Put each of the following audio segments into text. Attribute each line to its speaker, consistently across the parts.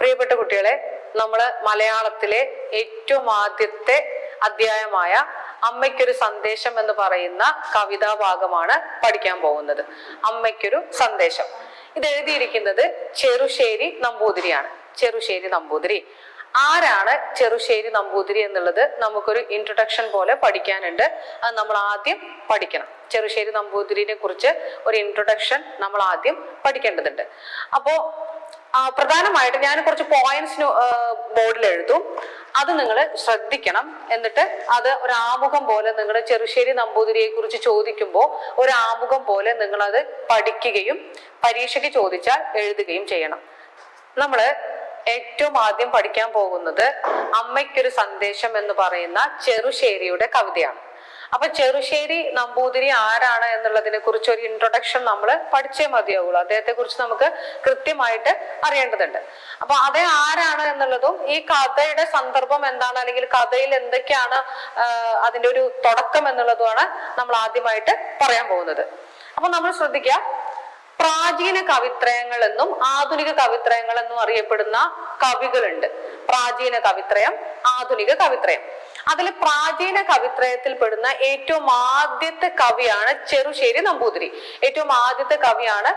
Speaker 1: പ്രിയപ്പെട്ട കുട്ടികളെ, നമ്മള് മലയാളത്തിലെ ഏറ്റവും ആദ്യത്തെ അധ്യായമായ അമ്മയ്ക്കൊരു സന്ദേശം എന്ന് പറയുന്ന കവിതാ ഭാഗമാണ് പഠിക്കാൻ പോകുന്നത്. അമ്മയ്ക്കൊരു സന്ദേശം. ഇത് എഴുതിയിരിക്കുന്നത് ചെറുശ്ശേരി നമ്പൂതിരിയാണ്. ചെറുശ്ശേരി നമ്പൂതിരി ആരാണ്? ചെറുശ്ശേരി നമ്പൂതിരി എന്നുള്ളത് നമുക്കൊരു ഇൻട്രൊഡക്ഷൻ പോലെ പഠിക്കാനുണ്ട്. അത് നമ്മൾ ആദ്യം പഠിക്കണം. ചെറുശ്ശേരി നമ്പൂതിരിനെ കുറിച്ച് ഒരു ഇൻട്രൊഡക്ഷൻ നമ്മൾ ആദ്യം പഠിക്കേണ്ടതുണ്ട്. അപ്പോ പ്രധാനമായിട്ട് ഞാൻ കുറച്ച് പോയിന്റ്സ് ബോർഡിൽ എഴുതും. അത് നിങ്ങൾ ശ്രദ്ധിക്കണം. എന്നിട്ട് അത് ഒരു ആമുഖം പോലെ നിങ്ങൾ ചെറുശ്ശേരി നമ്പൂതിരിയെ കുറിച്ച് ചോദിക്കുമ്പോൾ ഒരു ആമുഖം പോലെ നിങ്ങളത് പഠിക്കുകയും പരീക്ഷയ്ക്ക് ചോദിച്ചാൽ എഴുതുകയും ചെയ്യണം. നമ്മള് ഏറ്റവും ആദ്യം പഠിക്കാൻ പോകുന്നത് അമ്മയ്ക്കൊരു സന്ദേശം എന്ന് പറയുന്ന ചെറുശ്ശേരിയുടെ കവിതയാണ്. അപ്പൊ ചെറുശ്ശേരി നമ്പൂതിരി ആരാണ് എന്നുള്ളതിനെ കുറിച്ച് ഒരു ഇൻട്രൊഡക്ഷൻ നമ്മൾ പഠിച്ചേ മതിയാവുള്ളൂ. അദ്ദേഹത്തെ കുറിച്ച് നമുക്ക് കൃത്യമായിട്ട് അറിയേണ്ടതുണ്ട്. അപ്പൊ അതേ ആരാണ് എന്നുള്ളതും ഈ കഥയുടെ സന്ദർഭം എന്താണ്, അല്ലെങ്കിൽ കഥയിൽ എന്തൊക്കെയാണ് അതിന്റെ ഒരു തുടക്കം എന്നുള്ളതുമാണ് നമ്മൾ ആദ്യമായിട്ട് പറയാൻ പോകുന്നത്. അപ്പൊ നമ്മൾ ശ്രദ്ധിക്കുക, പ്രാചീന കവിത്രയങ്ങൾ എന്നും ആധുനിക കവിത്രയങ്ങൾ എന്നും അറിയപ്പെടുന്ന കവികളുണ്ട്. പ്രാചീന കവിത്രയം, ആധുനിക കവിത്രയം. അതിൽ പ്രാചീന കവിത്രയത്തിൽ പെടുന്ന ഏറ്റവും ആദ്യത്തെ കവിയാണ് ചെറുശ്ശേരി നമ്പൂതിരി. ഏറ്റവും ആദ്യത്തെ കവിയാണ്,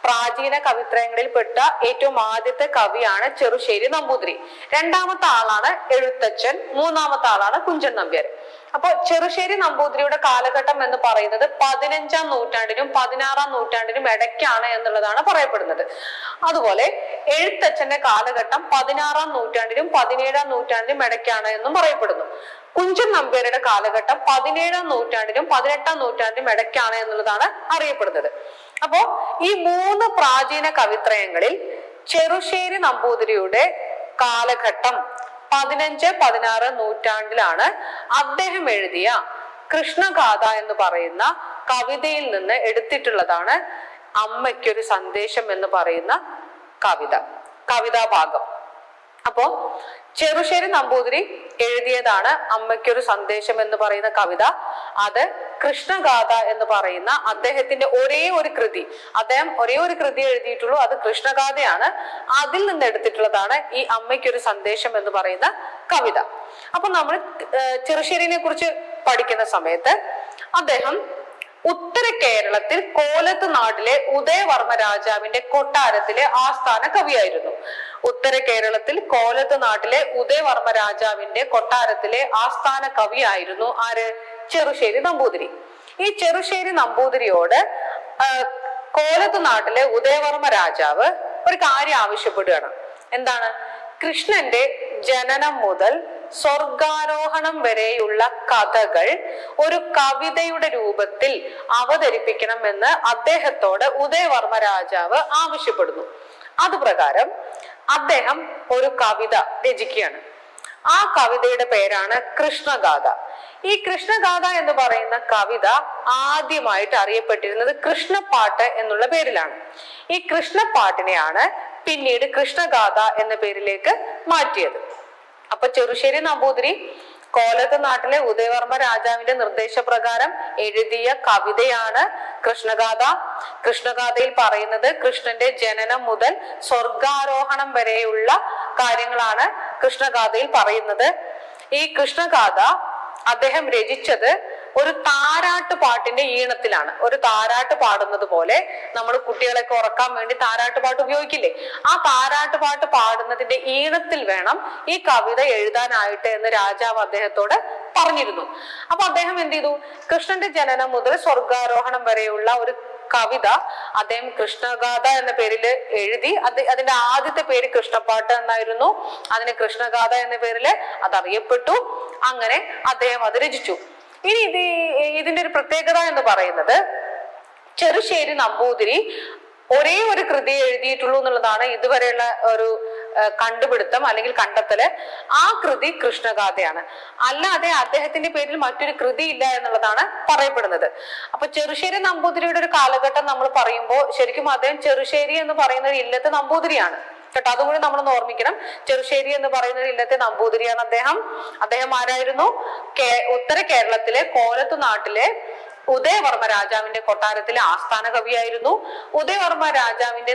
Speaker 1: പ്രാചീന കവിത്രയങ്ങളിൽ പെട്ട ഏറ്റവും ആദ്യത്തെ കവിയാണ് ചെറുശ്ശേരി നമ്പൂതിരി. രണ്ടാമത്തെ ആളാണ് എഴുത്തച്ഛൻ, മൂന്നാമത്തെ ആളാണ് കുഞ്ചൻ നമ്പ്യാർ. അപ്പൊ ചെറുശ്ശേരി നമ്പൂതിരിയുടെ കാലഘട്ടം എന്ന് പറയുന്നത് 15-ാം നൂറ്റാണ്ടിനും 16-ാം നൂറ്റാണ്ടിനും ഇടയ്ക്കാണ് എന്നുള്ളതാണ് പറയപ്പെടുന്നത്. അതുപോലെ എഴുത്തച്ഛന്റെ കാലഘട്ടം 16-ാം നൂറ്റാണ്ടിനും 17-ാം നൂറ്റാണ്ടിനും ഇടയ്ക്കാണ് എന്നും പറയപ്പെടുന്നു. കുഞ്ചൻ നമ്പ്യാരുടെ കാലഘട്ടം 17-ാം നൂറ്റാണ്ടിനും 18-ാം നൂറ്റാണ്ടിനും ഇടയ്ക്കാണ് എന്നുള്ളതാണ് അറിയപ്പെടുന്നത്. അപ്പോ ഈ മൂന്ന് പ്രാചീന കവിത്രയങ്ങളിൽ ചെറുശ്ശേരി നമ്പൂതിരിയുടെ കാലഘട്ടം 15-16 നൂറ്റാണ്ടിലാണ്. അദ്ദേഹം എഴുതിയ കൃഷ്ണഗാഥ എന്ന് പറയുന്ന കവിതയിൽ നിന്ന് എടുത്തിട്ടുള്ളതാണ് അമ്മയ്ക്കൊരു സന്ദേശം എന്ന് പറയുന്ന കവിതാഭാഗം. അപ്പോ ചെറുശ്ശേരി നമ്പൂതിരി എഴുതിയതാണ് അമ്മയ്ക്കൊരു സന്ദേശം എന്ന് പറയുന്ന കവിത. അത് കൃഷ്ണഗാഥ എന്ന് പറയുന്ന അദ്ദേഹത്തിന്റെ ഒരേ ഒരു കൃതി, അദ്ദേഹം ഒരേ ഒരു കൃതി എഴുതിയിട്ടുള്ളൂ, അത് കൃഷ്ണഗാഥയാണ്. അതിൽ നിന്ന് എടുത്തിട്ടുള്ളതാണ് ഈ അമ്മയ്ക്കൊരു സന്ദേശം എന്ന് പറയുന്ന കവിത. അപ്പൊ നമ്മൾ ചെറുശ്ശേരിനെ കുറിച്ച് പഠിക്കുന്ന സമയത്ത് അദ്ദേഹം ഉത്തര കേരളത്തിൽ കോലത്ത് നാട്ടിലെ ഉദയവർമ്മ രാജാവിന്റെ കൊട്ടാരത്തിലെ ആസ്ഥാന കവിയായിരുന്നു. ഉത്തര കേരളത്തിൽ കോലത്ത് നാട്ടിലെ ഉദയവർമ്മ രാജാവിന്റെ കൊട്ടാരത്തിലെ ആസ്ഥാന കവിയായിരുന്നു ആര്? ചെറുശ്ശേരി നമ്പൂതിരി. ഈ ചെറുശ്ശേരി നമ്പൂതിരിയോട് കോലത്ത് നാട്ടിലെ ഉദയവർമ്മ രാജാവ് ഒരു കാര്യം ആവശ്യപ്പെടുകയാണ്. എന്താണ്? കൃഷ്ണന്റെ ജനനം മുതൽ സ്വർഗാരോഹണം വരെയുള്ള കഥകൾ ഒരു കവിതയുടെ രൂപത്തിൽ അവതരിപ്പിക്കണമെന്ന് അദ്ദേഹത്തോട് ഉദയവർമ്മ രാജാവ് ആവശ്യപ്പെടുന്നു. അതുപ്രകാരം അദ്ദേഹം ഒരു കവിത രചിക്കുകയാണ്. ആ കവിതയുടെ പേരാണ് കൃഷ്ണഗാഥ. ഈ കൃഷ്ണഗാഥ എന്ന് പറയുന്ന കവിത ആദ്യമായിട്ട് അറിയപ്പെട്ടിരുന്നത് കൃഷ്ണപ്പാട്ട് എന്നുള്ള പേരിലാണ്. ഈ കൃഷ്ണപ്പാട്ടിനെയാണ് പിന്നീട് കൃഷ്ണഗാഥ എന്ന പേരിലേക്ക് മാറ്റിയത്. അപ്പൊ ചെറുശ്ശേരി നമ്പൂതിരി കോലത്ത് നാട്ടിലെ ഉദയവർമ്മ രാജാവിന്റെ നിർദ്ദേശപ്രകാരം എഴുതിയ കവിതയാണ് കൃഷ്ണഗാഥ. കൃഷ്ണഗാഥയിൽ പറയുന്നത് കൃഷ്ണന്റെ ജനനം മുതൽ സ്വർഗാരോഹണം വരെയുള്ള കാര്യങ്ങളാണ് കൃഷ്ണഗാഥയിൽ പറയുന്നത്. ഈ കൃഷ്ണഗാഥ അദ്ദേഹം രചിച്ചത് ഒരു താരാട്ട് പാട്ടിന്റെ ഈണത്തിലാണ്. ഒരു താരാട്ട് പാടുന്നത് പോലെ നമ്മൾ കുട്ടികളെയൊക്കെ ഉറക്കാൻ വേണ്ടി താരാട്ട് പാട്ട് ഉപയോഗിക്കില്ലേ? ആ താരാട്ട് പാട്ട് പാടുന്നതിന്റെ ഈണത്തിൽ വേണം ഈ കവിത എഴുതാനായിട്ട് എന്ന് രാജാവ് അദ്ദേഹത്തോട് പറഞ്ഞിരുന്നു. അപ്പൊ അദ്ദേഹം എന്ത് ചെയ്തു? കൃഷ്ണന്റെ ജനനം മുതൽ സ്വർഗാരോഹണം വരെയുള്ള ഒരു കവിത അദ്ദേഹം കൃഷ്ണഗാഥ എന്ന പേരിൽ എഴുതി. അതിന്റെ ആദ്യത്തെ പേര് കൃഷ്ണപ്പാട്ട് എന്നായിരുന്നു. അതിന് കൃഷ്ണഗാഥ എന്ന പേരിൽ അതറിയപ്പെട്ടു. അങ്ങനെ അദ്ദേഹം അത് രചിച്ചു. ഇനി ഇതിന്റെ ഒരു പ്രത്യേകത എന്ന് പറയുന്നത് ചെറുശ്ശേരി നമ്പൂതിരി ഒരേ ഒരു കൃതി എഴുതിയിട്ടുള്ളൂ എന്നുള്ളതാണ് ഇതുവരെയുള്ള ഒരു കണ്ടുപിടുത്തം അല്ലെങ്കിൽ കണ്ടെത്തല്. ആ കൃതി കൃഷ്ണഗാഥയാണ്. അല്ലാതെ അദ്ദേഹത്തിന്റെ പേരിൽ മറ്റൊരു കൃതി ഇല്ല എന്നുള്ളതാണ് പറയപ്പെടുന്നത്. അപ്പൊ ചെറുശ്ശേരി നമ്പൂതിരിയുടെ ഒരു കാലഘട്ടം നമ്മൾ പറയുമ്പോൾ ശരിക്കും അദ്ദേഹം ചെറുശ്ശേരി എന്ന് പറയുന്നത് ഇല്ലത്തെ നമ്പൂതിരിയാണ് കേട്ടോ. അതുകൂടി നമ്മളൊന്ന് ഓർമ്മിക്കണം. ചെറുശ്ശേരി എന്ന് പറയുന്നത് ഇല്ലത്തെ നമ്പൂതിരിയാണ് അദ്ദേഹം ആരായിരുന്നു? ഉത്തര കേരളത്തിലെ കോലത്ത് നാട്ടിലെ ഉദയവർമ്മ രാജാവിന്റെ കൊട്ടാരത്തിലെ ആസ്ഥാന കവിയായിരുന്നു. ഉദയവർമ്മ രാജാവിന്റെ